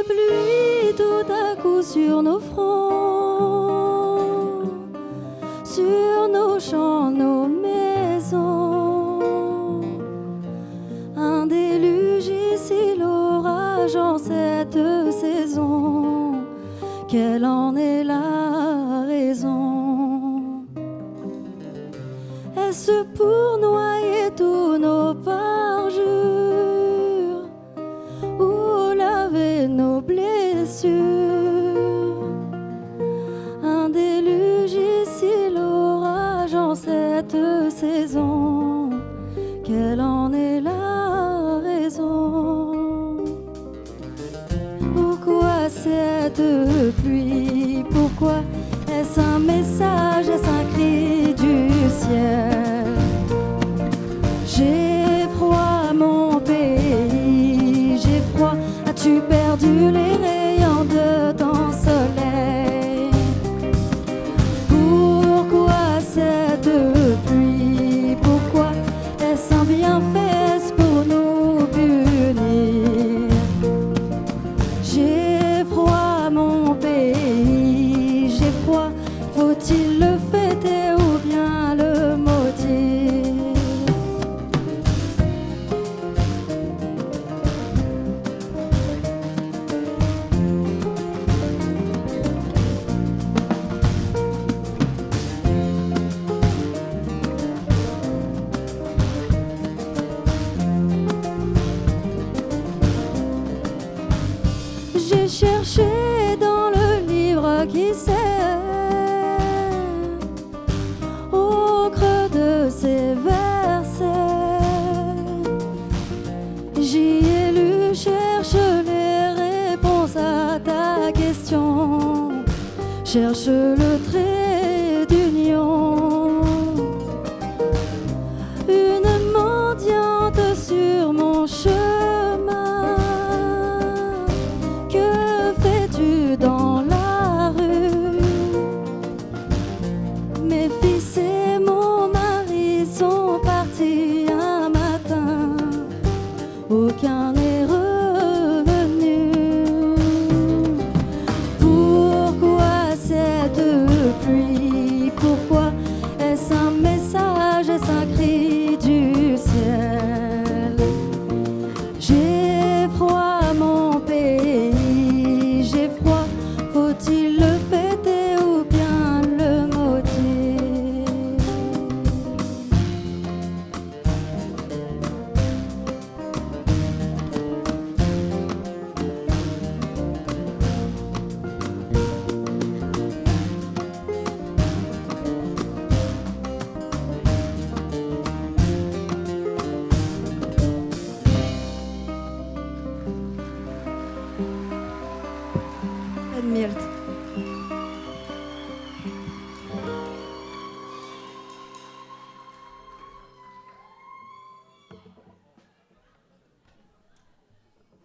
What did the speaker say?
pluie tout à coup sur nos fronts, sur nos champs, nos maisons. Un déluge ici, l'orage en cette saison. Quelle en est la raison? Est-ce pour noyer tous nos parjures ou laver nos blessures? Un déluge ici, l'orage en cette saison. Quelle en est la raison? Pourquoi cette pluie? Pourquoi est-ce un message? Est-ce un cri du ciel? J'ai froid mon pays, j'ai froid. As-tu perdu les rayons de ton soleil? Pourquoi cette pluie? Pourquoi est-ce un bienfait pour nous punir? J'ai froid mon pays, j'ai froid. Faut-il le fêter ou bien le maudire? J'ai cherché dans le livre qui sait au creux de ces versets. J'y ai lu, cherche les réponses à ta question. Cherche le trait d'union. Une mendiante sur mon chemin. Que fais-tu dans la rue? Mes fils et mon mari sont partis un matin. Aucun n'est revenu. Pourquoi cette pluie? Pourquoi est-ce un message? Est-ce un cri du ciel? J'ai froid mon pays, j'ai froid. Faut-il le fêter ou bien le maudire? Edmild.